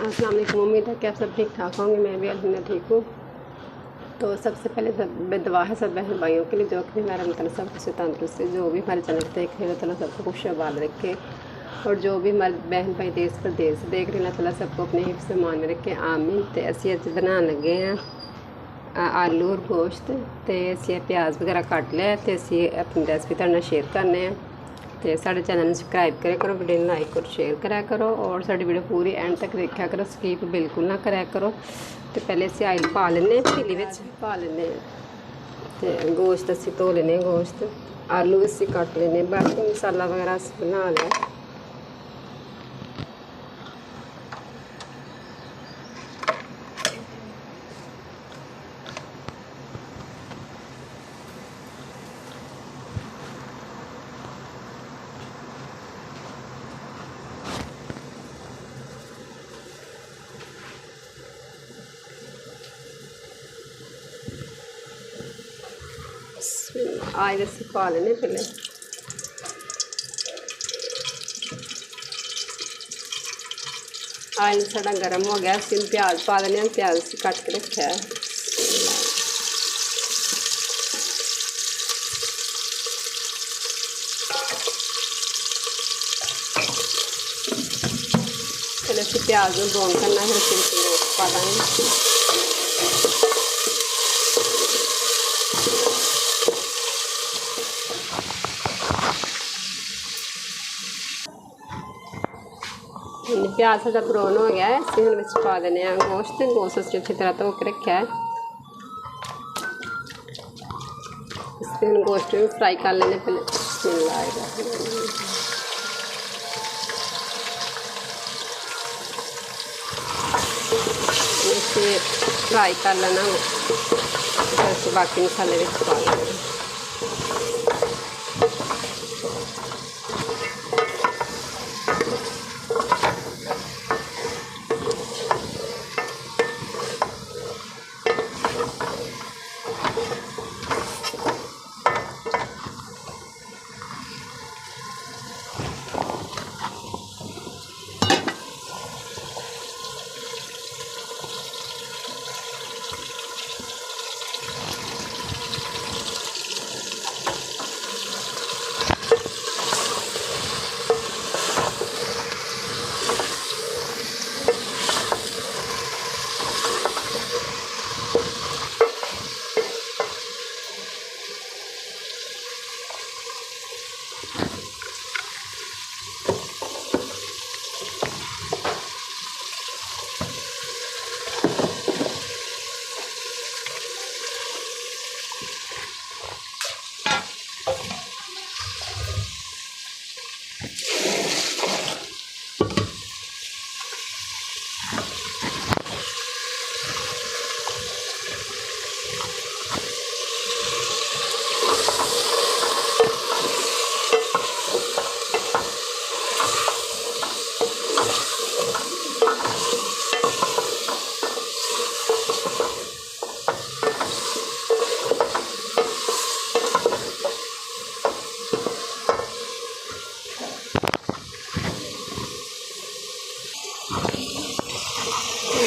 अस्सलाम वालेकुम। उम्मीद है कि आप सब ठीक ठाक होंगे। मैं भी अल्हम्दुलिल्लाह ठीक हूँ। तो सबसे पहले सब दुआ है सब बहन भाइयों के लिए जो कि हमारा मतलब सब कुछ तंदुरुस्ती, जो भी हमारे चैनल देख रहे हैं अल्लाह सबको खुश आबाद रखे, और जो भी हमारे बहन भाई देश प्रदेश से देख रहे हैं अल्लाह सबको अपने हिफ्ज़ मान में रखे, आमीन। तो असी अज बनाने लगे हैं आलू और गोश्त। तो असी प्याज वगैरह कट लिया, तो असी अपनी रेसिपी तुहाडे नाल शेयर करने हैं। तो साढ़े चैनल में सब्सक्राइब करा करो, वीडियो लाइक और शेयर करा करो, और साड़ी वीडियो पूरी एंड तक देखा करो, स्किप बिल्कुल ना करा करो। तो पहले असी आयल पा लेने, पतीली में पा लेने, तो गोश्त असी धो लेने, गोश्त आलू असी कट लेने, बाकी मसाला वगैरह असी बना लिया। आयल असी पा लेने, पहले आयल साढ़ा गर्म हो गया, असी प्याज पा देने, प्याज असी कट के रखा है। पहले असी प्याज को ब्राउन करना, फिर असी गोश्त पा देंगे। प्याज साढ़ा ब्राउन हो गया है, असी हम पा देने गोश्त। गोश्त असी अच्छी तरह धो के रखा है, इसलिए गोश्त भी फ्राई कर लेने पहले। इसे फ्राई कर लेना, फिर बाकी मसाले भी पा लेना।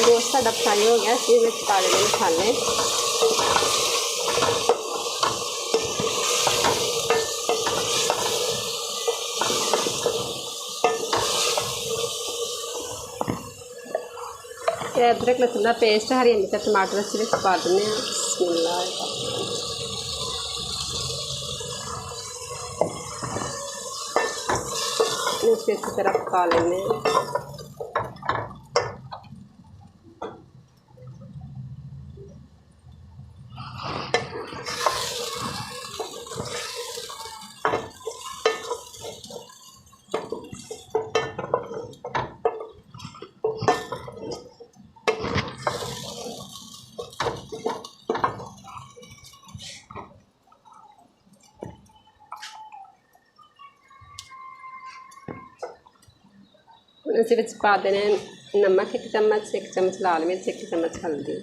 गोश्त साढ़ा फ्राई हो गया, इसी में पा देने मसाले। अदरक लहसुन का पेस्ट, हरी मिर्च, टमाटर असी पा देने। इसे अच्छी तरह पका लेने। इस पा देने नमक 1 चम्मच, 1 चम्मच लाल मिर्च, 1 चम्मच हल्दी।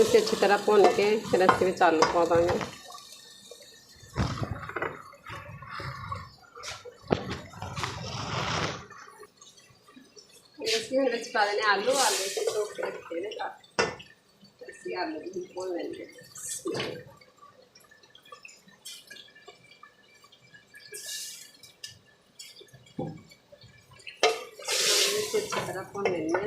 इसे अच्छी तरह भुन के फिर अस में आलू पा देंगे। ਅਸੀਂ ਪਾ ਦੇਣੇ आलू धो के रखे ने ਅਸੀਂ आलू भी भून लेंगे। अच्छी तरह भून लेंगे।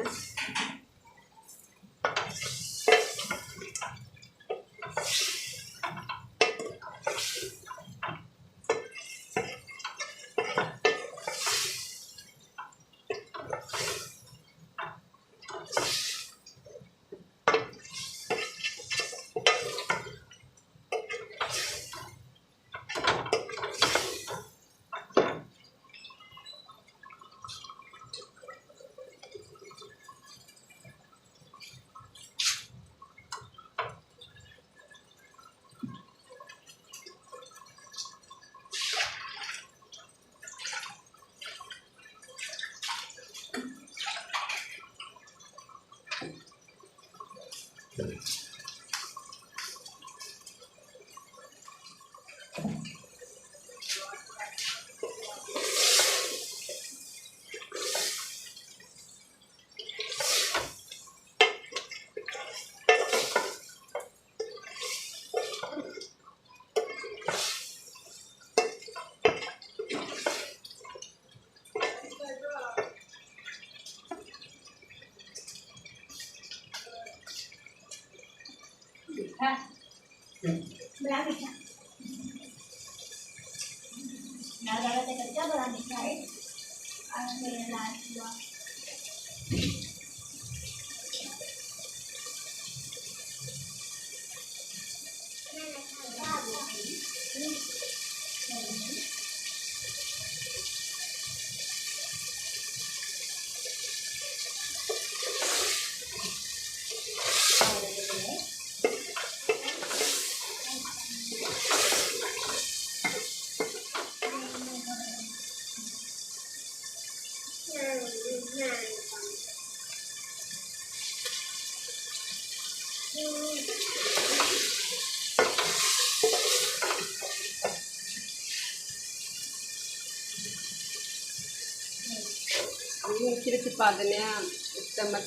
फिर पा देने एक चम्मच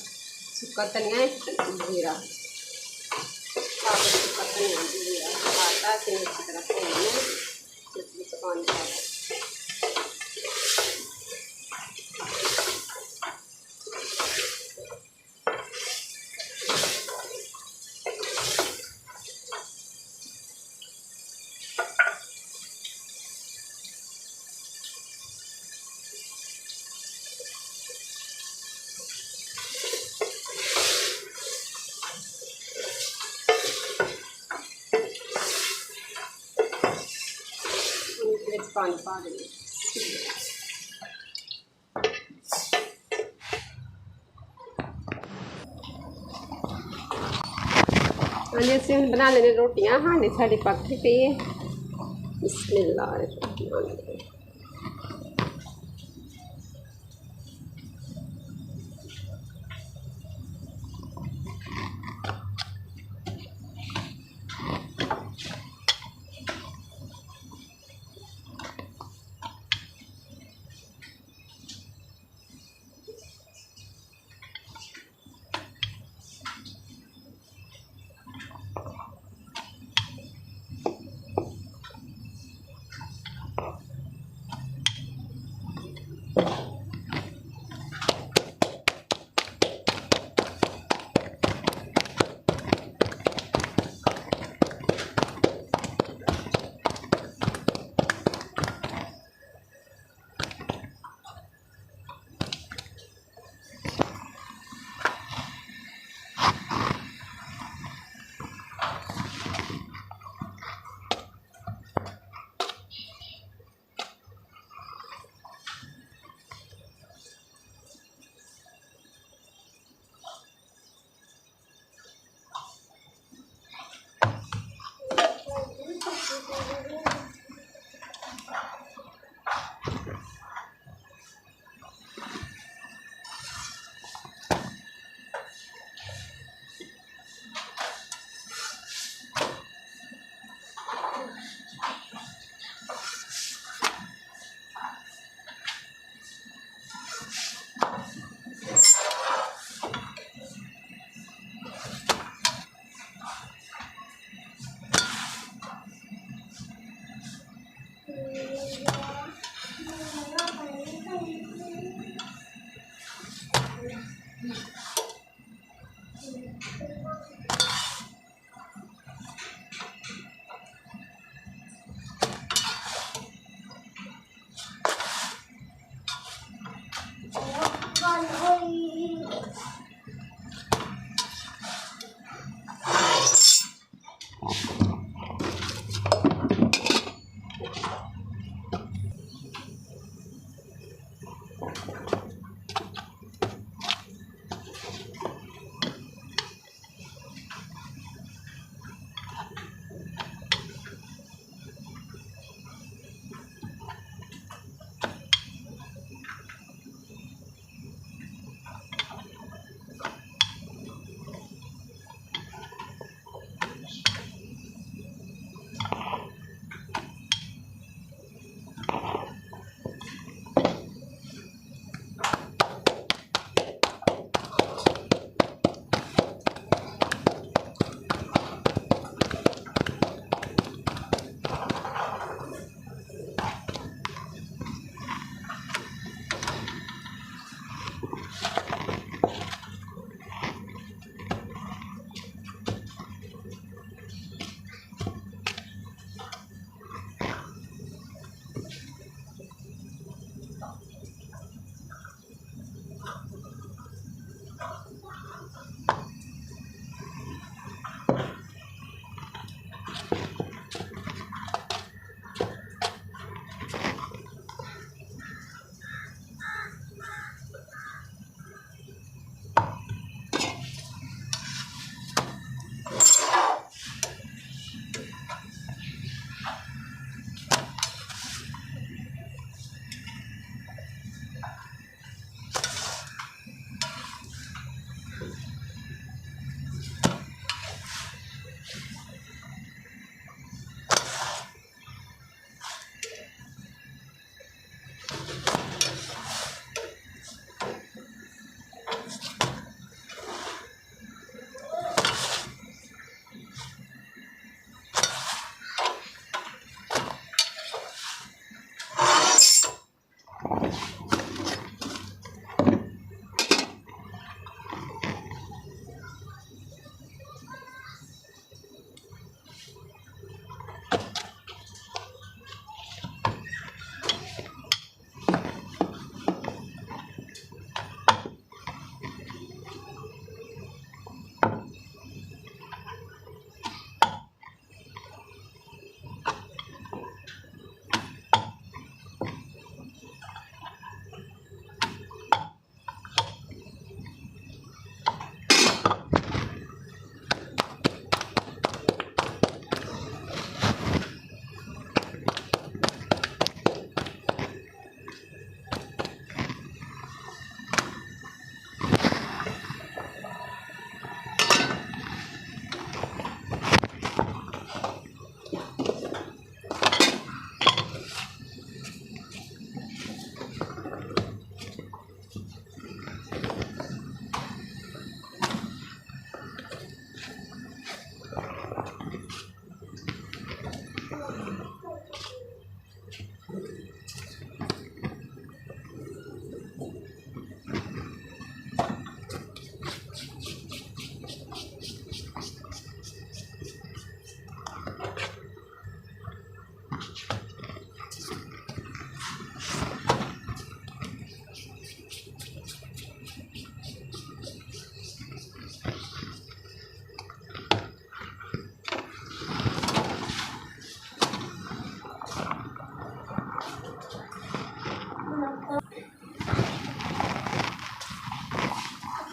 सुक्का धनिया जीरा सुक्का धनिया जीरा पाता अच्छी तरह भूनने पानी पा दें। पानी पा देंगे। हाँ जी असं हम बना लेने रोटियां। हांडी साड़ी पक पई है। बिस्मिल्लाह।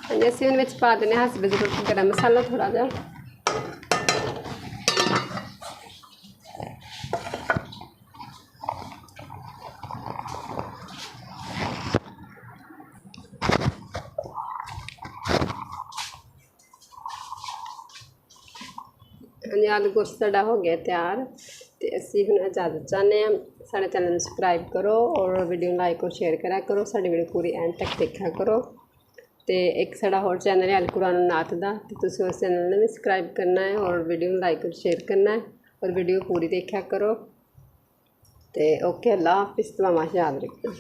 ਹਾਂਜੀ ਅਸੀਂ ਉਹਦੇ ਵਿੱਚ ਪਾ ਦਿੰਦੇ ਹਾਂ ਹਸਬੇ ਜ਼ਰੂਰ ਗਰਮ ਮਸਾਲਾ ਥੋੜ੍ਹਾ ਜਿਹਾ। ਹਾਂਜੀ ਆਲੂ ਗੋਸ਼ਤ ਸਾਡਾ ਹੋ ਗਿਆ ਤਿਆਰ ਤੇ ਅਸੀਂ ਹੁਣ ਇਜਾਜ਼ਤ ਚਾਹੁੰਦੇ ਹਾਂ। ਸਾਡੇ ਚੈਨਲ ਨੂੰ ਸਬਸਕ੍ਰਾਈਬ ਕਰੋ ਔਰ ਵੀਡੀਓ ਨੂੰ ਲਾਈਕ ਔਰ ਸ਼ੇਅਰ ਕਰਿਆ ਕਰੋ। ਸਾਡੀ ਵੀਡੀਓ ਪੂਰੀ ਐਂਡ ਤੱਕ ਦੇਖਿਆ ਕਰੋ। ਤੇ ਇੱਕ ਸਾਡਾ ਹੋਰ ਚੈਨਲ ਹੈ ਅਲ ਕੁਰਾਨ ਨਾਤ ਦਾ, ਤੇ ਤੁਸੀਂ ਉਸ ਚੈਨਲ ਨੂੰ ਵੀ ਸਬਸਕ੍ਰਾਈਬ ਕਰਨਾ ਹੈ ਔਰ ਵੀਡੀਓ ਨੂੰ ਲਾਈਕ ਔਰ ਸ਼ੇਅਰ ਕਰਨਾ ਹੈ ਔਰ ਵੀਡੀਓ ਪੂਰੀ ਦੇਖਿਆ ਕਰੋ। ਤੇ ਓਕੇ, ਅੱਲਾ ਹਾਫਿਜ਼, ਦੁਆਵਾਂ 'ਚ ਯਾਦ ਰੱਖਿਓ।